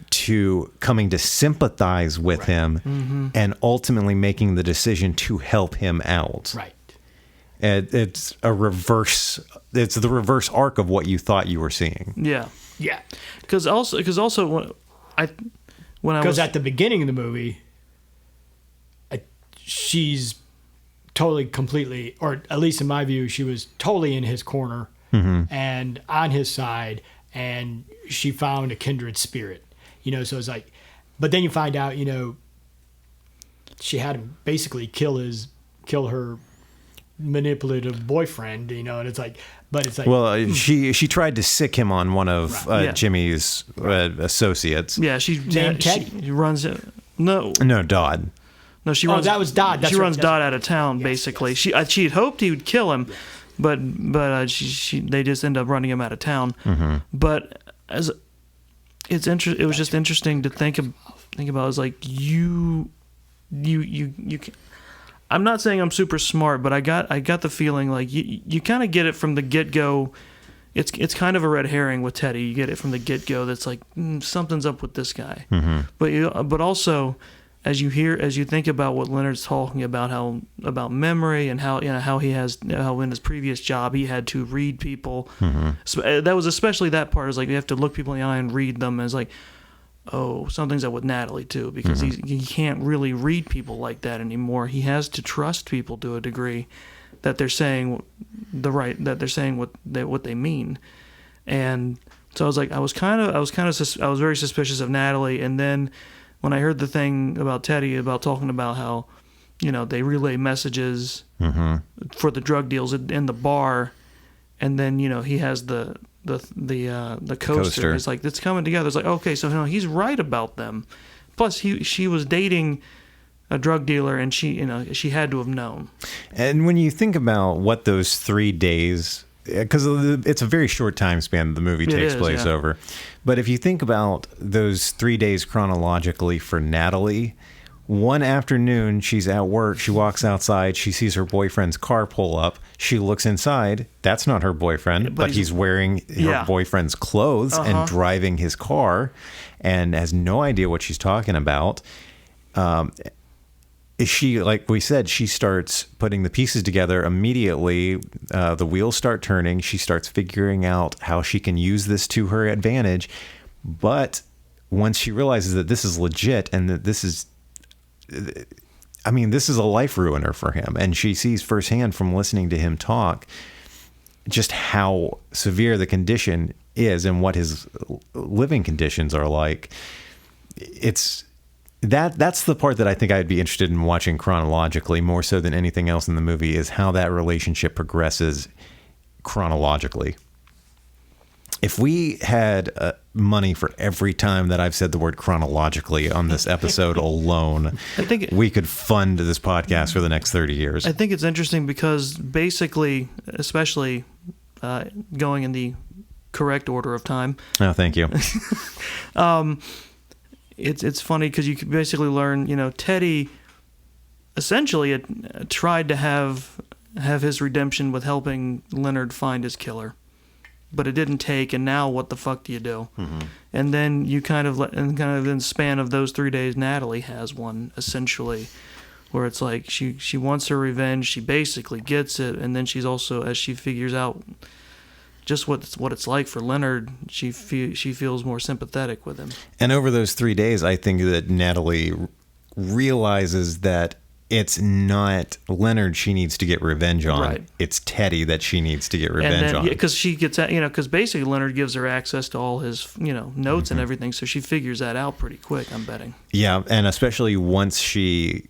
To coming to sympathize with him and ultimately making the decision to help him out. Right. It's the reverse arc of what you thought you were seeing. Yeah. Yeah. Because also when I Because was at the beginning of the movie, she's totally, completely, or at least in my view, she was totally in his corner and on his side, and she found a kindred spirit. You know, so it's like, but then you find out, you know, she had him basically kill her manipulative boyfriend, you know, and it's like, but it's like, Well, she tried to sick him on one of Yeah. Jimmy's associates. yeah Named Teddy. she runs no Dodd. no she Oh, runs that was Dodd. That's she right. runs That's Dodd right. out of town basically. She had hoped he would kill him, but they just end up running him out of town. But as it was just interesting to think about. It's like you can, I'm not saying I'm super smart, but I got the feeling like you kind of get it from the get go. It's kind of a red herring with Teddy. You get it from the get go. That's like something's up with this guy. But also as you think about what Leonard's talking about, about memory and how in his previous job he had to read people. So that was especially that part. Is like you have to look people in the eye and read them. And it's like, oh, something's up with Natalie too, because he can't really read people like that anymore. He has to trust people to a degree that they're saying that they're saying what they mean. And so I was very suspicious of Natalie. And then when I heard the thing about Teddy about talking about how, they relay messages for the drug deals in the bar, and then he has the coaster. It's like it's coming together. It's like, okay, so he's right about them. Plus, she was dating a drug dealer, and she had to have known. And when you think about what those 3 days, because it's a very short time span the movie takes place over, but if you think about those 3 days chronologically for Natalie, one afternoon she's at work, she walks outside, she sees her boyfriend's car pull up, she looks inside, that's not her boyfriend, but he's wearing her boyfriend's clothes and driving his car, and has no idea what she's talking about. She, like we said, she starts putting the pieces together immediately. The wheels start turning. She starts figuring out how she can use this to her advantage. But once she realizes that this is legit and that this is a life ruiner for him. And she sees firsthand from listening to him talk just how severe the condition is and what his living conditions are like. That's the part that I think I'd be interested in watching chronologically more so than anything else in the movie, is how that relationship progresses chronologically. If we had money for every time that I've said the word chronologically on this episode alone, I think we could fund this podcast for the next 30 years. I think it's interesting because basically, especially going in the correct order of time. Oh, thank you. It's funny because you can basically learn, Teddy essentially tried to have his redemption with helping Leonard find his killer, but it didn't take. And now, what the fuck do you do? Mm-hmm. And then you kind of in the span of those 3 days, Natalie has one essentially, where it's like she wants her revenge. She basically gets it, and then she's also, as she figures out just what it's like for Leonard, she feels more sympathetic with him. And over those 3 days, I think that Natalie realizes that it's not Leonard she needs to get revenge on. Right. It's Teddy that she needs to get revenge on. Because she gets, because basically Leonard gives her access to all his, notes and everything. So she figures that out pretty quick, I'm betting. Yeah, and especially once he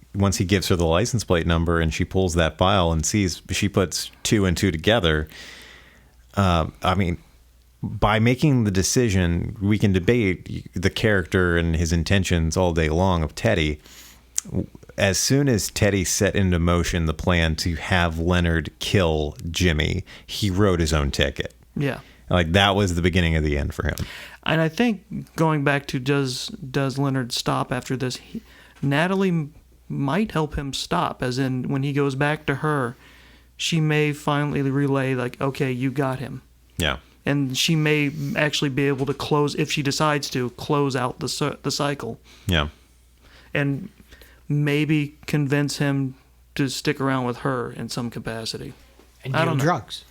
gives her the license plate number and she pulls that file and sees, she puts 2 and 2 together. By making the decision, we can debate the character and his intentions all day long of Teddy. As soon as Teddy set into motion the plan to have Leonard kill Jimmy, he wrote his own ticket. Yeah. Like, that was the beginning of the end for him. And I think going back to does Leonard stop after this, Natalie might help him stop, as in when he goes back to her, she may finally relay, like, okay, you got him. Yeah. And she may actually be able to close, if she decides to, close out the cycle. Yeah. And maybe convince him to stick around with her in some capacity. And deal drugs.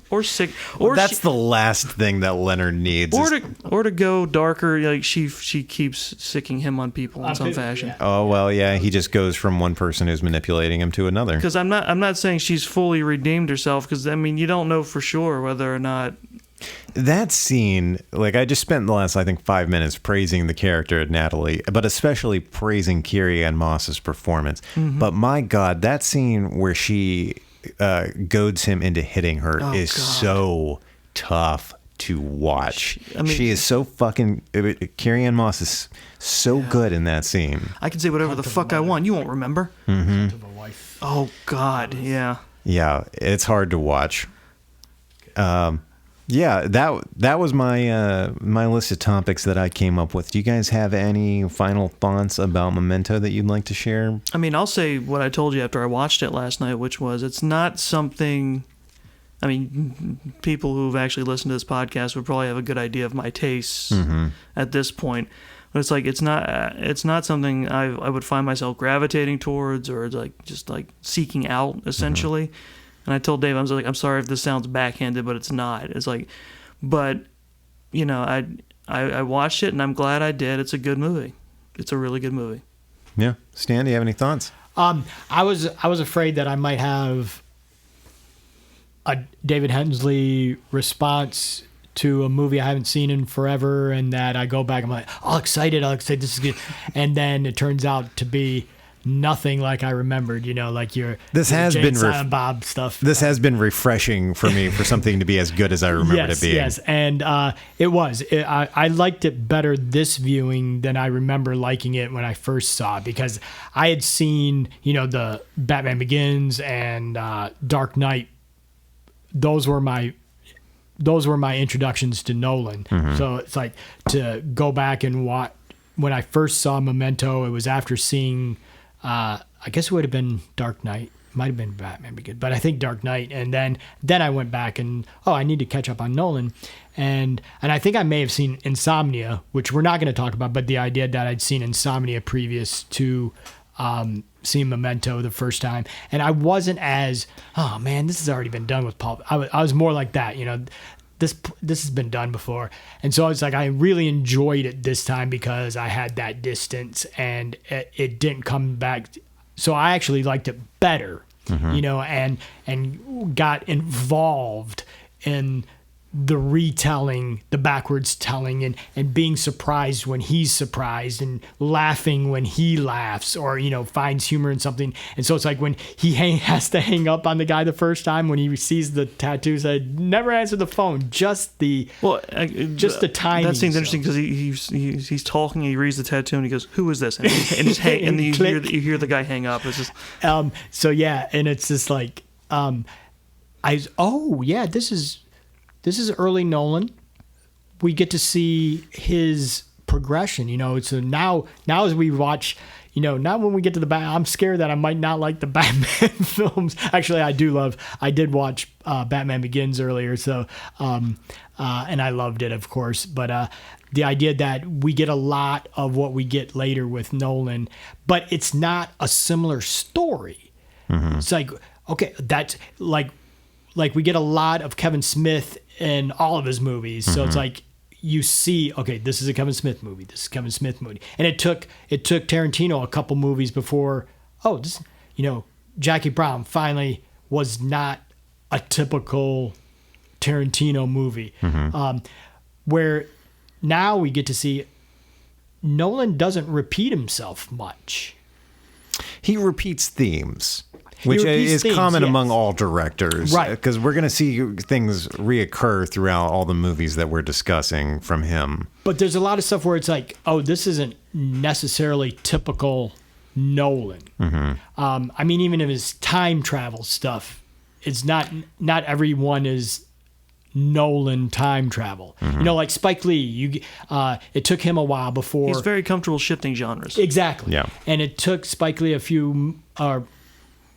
Or sick. Or that's the last thing that Leonard needs. Or to go darker, like she keeps sicking him on people in some fashion. Yeah. Oh well, yeah. He just goes from one person who's manipulating him to another. Because I'm not saying she's fully redeemed herself. Because you don't know for sure whether or not. That scene, like, I just spent the last, I think, 5 minutes praising the character of Natalie, but especially praising Carrie-Ann Moss's performance. Mm-hmm. But my God, that scene where she goads him into hitting her is so tough to watch. She is so fucking... Carrie-Ann Moss is so good in that scene. I can say whatever the fuck I want. You won't remember. Mm-hmm. Oh, God, yeah. Yeah, it's hard to watch. Yeah, that was my list of topics that I came up with. Do you guys have any final thoughts about Memento that you'd like to share? I'll say what I told you after I watched it last night, which was it's not something... people who've actually listened to this podcast would probably have a good idea of my tastes at this point. But it's like it's not something I would find myself gravitating towards or just seeking out, essentially. Mm-hmm. And I told Dave, I was like, I'm sorry if this sounds backhanded, but it's not. It's like, but, I watched it and I'm glad I did. It's a good movie. It's a really good movie. Yeah. Stan, do you have any thoughts? I was afraid that I might have a David Hensley response to a movie I haven't seen in forever, and that I go back, I'm like, all excited, this is good. And then it turns out to be nothing like I remembered, like Silent Bob stuff. This has been refreshing for me for something to be as good as I remember it being. Yes, and it was. I liked it better this viewing than I remember liking it when I first saw it, because I had seen, the Batman Begins and Dark Knight. Those were my introductions to Nolan. Mm-hmm. So it's like to go back and watch. When I first saw Memento, it was after seeing, I guess it would have been Dark Knight. Might have been Batman Begins, but I think Dark Knight. And then I went back and, I need to catch up on Nolan. And I think I may have seen Insomnia, which we're not going to talk about, but the idea that I'd seen Insomnia previous to seeing Memento the first time. And I wasn't as, oh man, this has already been done with Pulp. I was more like that, this has been done before. And so it's like I really enjoyed it this time because I had that distance and it didn't come back. So I actually liked it better, and got involved in the retelling, the backwards telling, and being surprised when he's surprised and laughing when he laughs, or finds humor in something. And so it's like when he has to hang up on the guy the first time when he sees the tattoo, said never answer the phone, just the timing. That seems interesting because he's talking, he reads the tattoo and he goes, "Who is this?" And you hear the guy hang up. It's just so yeah, and it's just like this is early Nolan. We get to see his progression, So now as we watch, now when we get to I'm scared that I might not like the Batman films. Actually, I did watch Batman Begins earlier, so and I loved it, of course. But the idea that we get a lot of what we get later with Nolan, but it's not a similar story. Mm-hmm. It's like, okay, that's like we get a lot of Kevin Smith in all of his movies. So it's like you see, okay, this is a Kevin Smith movie. This is a Kevin Smith movie. And it took Tarantino a couple movies before, Jackie Brown finally was not a typical Tarantino movie. Mm-hmm. Where now we get to see Nolan doesn't repeat himself much. He repeats themes. Which is common among all directors. Right. Because we're going to see things reoccur throughout all the movies that we're discussing from him. But there's a lot of stuff where it's like, this isn't necessarily typical Nolan. Mm-hmm. Even in his time travel stuff, it's not everyone is Nolan time travel. Mm-hmm. Like Spike Lee, it took him a while before. He's very comfortable shifting genres. Exactly. Yeah. And it took Spike Lee a few...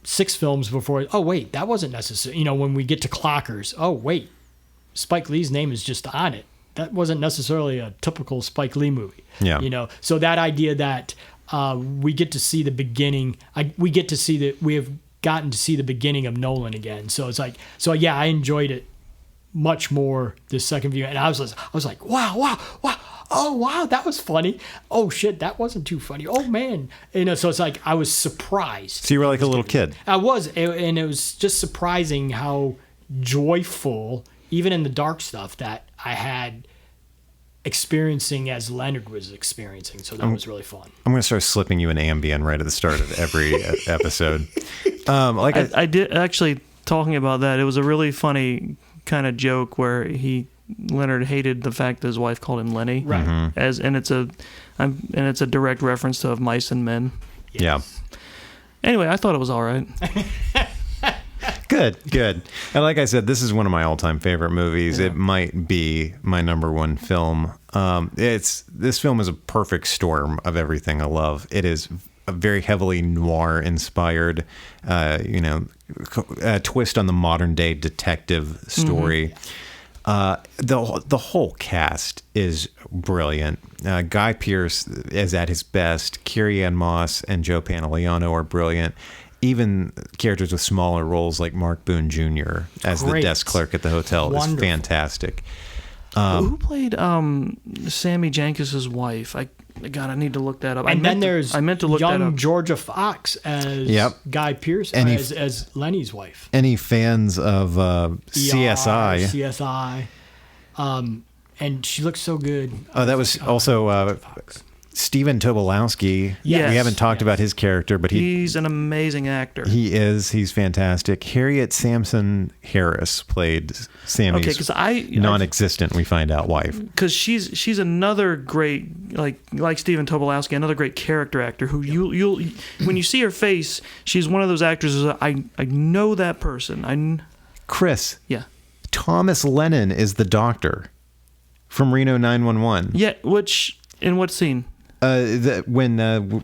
6 films before, that wasn't necessary. When we get to Clockers, Spike Lee's name is just on it. That wasn't necessarily a typical Spike Lee movie. Yeah. So that idea that we get to see the beginning, we have gotten to see the beginning of Nolan again. So it's like, I enjoyed it much more this second view. And I was like, wow. Oh, wow, that was funny. Oh, shit, that wasn't too funny. Oh, man. So it's like I was surprised. So you were like a little kid. I was. And it was just surprising how joyful, even in the dark stuff, that I had experiencing as Leonard was experiencing. So that was really fun. I'm going to start slipping you an Ambien right at the start of every episode. I did, actually, talking about that, it was a really funny kind of joke where Leonard hated the fact that his wife called him Lenny, right? Mm-hmm. And it's a direct reference to Of Mice and Men. Yes. Yeah. Anyway, I thought it was all right. Good. And like I said, this is one of my all-time favorite movies. Yeah. It might be my number one film. This film is a perfect storm of everything I love. It is a very heavily noir inspired, twist on the modern day detective story. Mm-hmm. The whole cast is brilliant. Guy Pearce is at his best. Carrie-Anne Moss and Joe Pantoliano are brilliant. Even characters with smaller roles like Mark Boone Jr. as the desk clerk at the hotel is fantastic. Who played Sammy Jenkins' wife? God, I need to look that up. And then there's I meant to look that young up. Georgia Fox as Yep. Guy Pearce, And as Lenny's wife. Any fans of CSI? CSI. And she looks so good. Oh, that was also Stephen Tobolowsky. Yes. We haven't talked about his character, but He's an amazing actor. he's fantastic. Harriet Sampson Harris played Sammy's because non-existent, we find out, wife. Because she's another great, like Stephen Tobolowsky, another great character actor who you'll when you see her face, she's one of those actors who I know that person. Chris. Yeah. Thomas Lennon is the doctor from Reno 911. Yeah, in what scene? When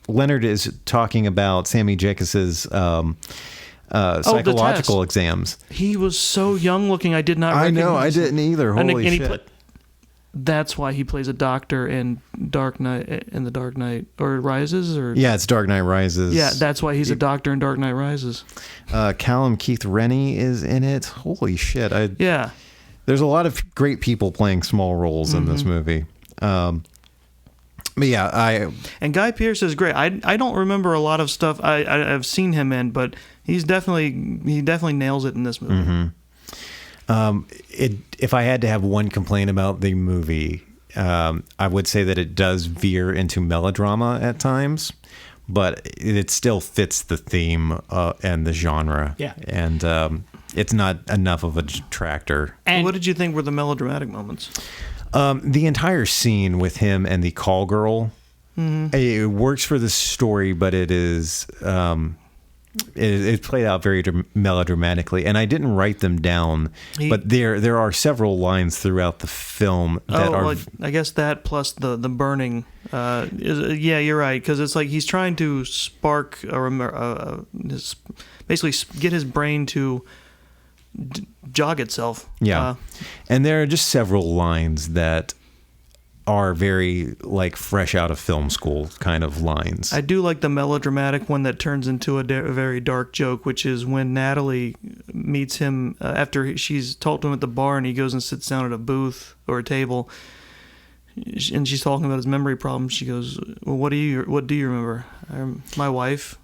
Leonard is talking about Sammy Jacobs's psychological exams. He was so young looking, I did not I recognize know, I didn't either. Holy shit. That's why he plays a doctor in The Dark Knight, or Rises, or Yeah, it's Dark Knight Rises. yeah, that's why he's a doctor in Dark Knight Rises. Callum Keith Rennie is in it. Holy shit. Yeah. There's a lot of great people playing small roles in this movie. But yeah, and Guy Pearce is great. I don't remember a lot of stuff I've seen him in, but he definitely nails it in this movie. if I had to have one complaint about the movie, I would say that it does veer into melodrama at times, but it still fits the theme and the genre. Yeah. And it's not enough of a detractor. And What did you think were the melodramatic moments? The entire scene with him and the call girl, it works for the story, but it is it's played out very melodramatically. And I didn't write them down, but there are several lines throughout the film that are. I guess that plus the burning. Yeah, you're right, because it's like he's trying to spark basically get his brain to jog itself. Yeah. And there are just several lines that are very like fresh out of film school kind of lines. I do like the melodramatic one that turns into a very dark joke, which is when Natalie meets him after she's talked to him at the bar, and he goes and sits down at a booth or a table, and she's talking about his memory problems. She goes, "Well, what do you remember?" My wife.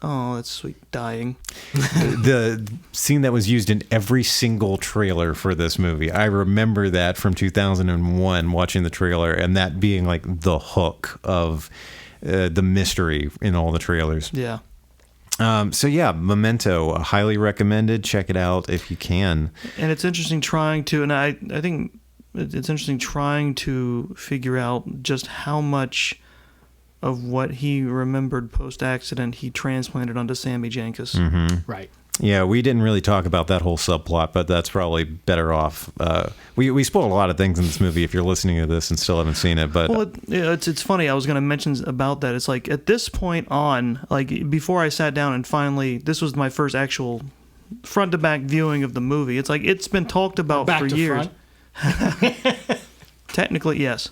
Oh, that's sweet. Dying. The scene that was used in every single trailer for this movie. I remember that from 2001, watching the trailer, and that being like the hook of the mystery in all the trailers. Yeah. So yeah, Memento, highly recommended. Check it out if you can. And it's interesting trying to, and I think it's interesting trying to figure out just how much of what he remembered post-accident he transplanted onto Sammy Jenkins. right. Yeah, we didn't really talk about that whole subplot, but that's probably better off. We spoiled a lot of things in this movie if you're listening to this and still haven't seen it. But well, it's funny. I was going to mention about that. It's like at this point on, like before I sat down and finally, this was my first actual front-to-back viewing of the movie. It's like it's been talked about Back for to years. front. Technically, yes.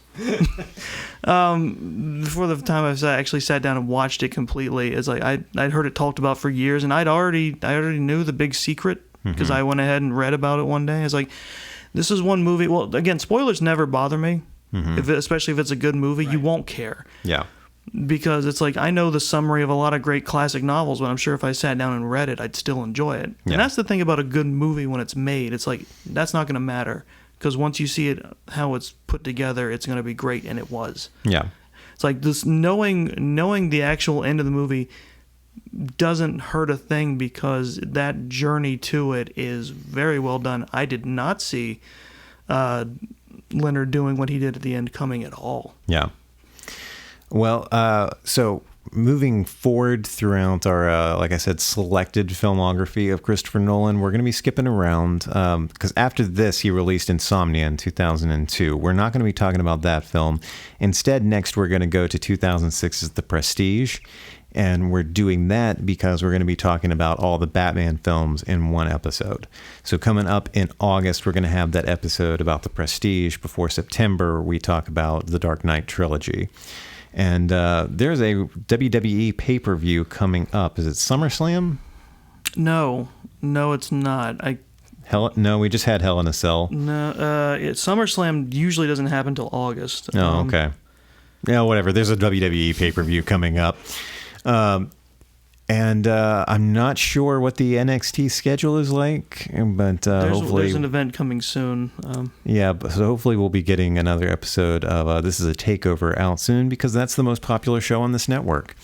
Before the time I actually sat down and watched it completely, it's like I'd heard it talked about for years, and I already knew the big secret because I went ahead and read about it one day. It's like, this is one movie. Well, again, spoilers never bother me, especially if it's a good movie. Right. You won't care. Yeah. Because it's like, I know the summary of a lot of great classic novels, but I'm sure if I sat down and read it, I'd still enjoy it. Yeah. And that's the thing about a good movie when it's made. It's like, that's not going to matter. Because once you see it, how it's put together, it's going to be great, and it was. Yeah. It's like this knowing the actual end of the movie doesn't hurt a thing, because that journey to it is very well done. I did not see Leonard doing what he did at the end coming at all. Yeah. Well, so moving forward throughout our, like I said, selected filmography of Christopher Nolan, we're going to be skipping around because after this, he released Insomnia in 2002. We're not going to be talking about that film. Instead, next, we're going to go to 2006's The Prestige. And we're doing that because we're going to be talking about all the Batman films in one episode. So coming up in August, we're going to have that episode about The Prestige. Before September, we talk about the Dark Knight trilogy. And there's a WWE pay-per-view coming up. Is it SummerSlam? No, it's not. No, we just had Hell in a Cell. No, SummerSlam usually doesn't happen till August. Oh, okay. Yeah, whatever. There's a WWE pay-per-view coming up. And I'm not sure what the NXT schedule is like, but hopefully... There's an event coming soon. Yeah, so hopefully we'll be getting another episode of This Is a Takeover out soon, because that's the most popular show on this network.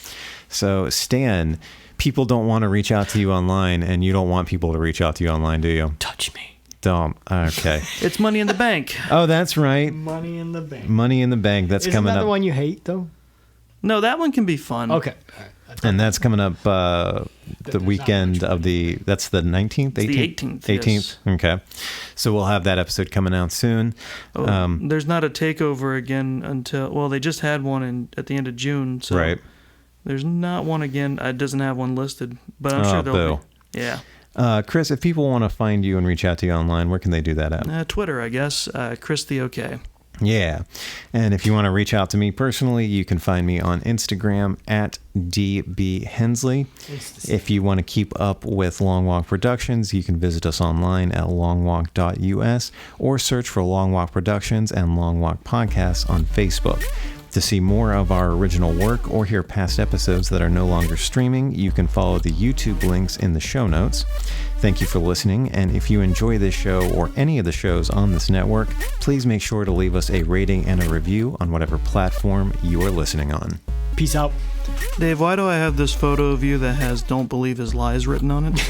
So, Stan, people don't want to reach out to you online, and you don't want people to reach out to you online, do you? Touch me. Don't. Okay. It's Money in the Bank. Oh, that's right. Money in the Bank. Money in the Bank. That's Isn't coming that up. the one you hate, though? No, that one can be fun. Okay. All right. And that's coming up the weekend of the... That's the 19th? 18th? The 18th, 18th? yes. Okay. So we'll have that episode coming out soon. There's not a takeover again until... Well, they just had one at the end of June. So Right. There's not one again. It doesn't have one listed. But I'm sure there'll be. Yeah. Chris, if people want to find you and reach out to you online, where can they do that at? Twitter, I guess. Chris the OK. Yeah. And if you want to reach out to me personally, you can find me on Instagram at DBHensley. If you want to keep up with Long Walk Productions, you can visit us online at longwalk.us or search for Long Walk Productions and Long Walk Podcasts on Facebook. To see more of our original work or hear past episodes that are no longer streaming, you can follow the YouTube links in the show notes. Thank you for listening, and if you enjoy this show or any of the shows on this network, please make sure to leave us a rating and a review on whatever platform you are listening on. Peace out. Dave, why do I have this photo of you that has "Don't Believe His Lies" written on it?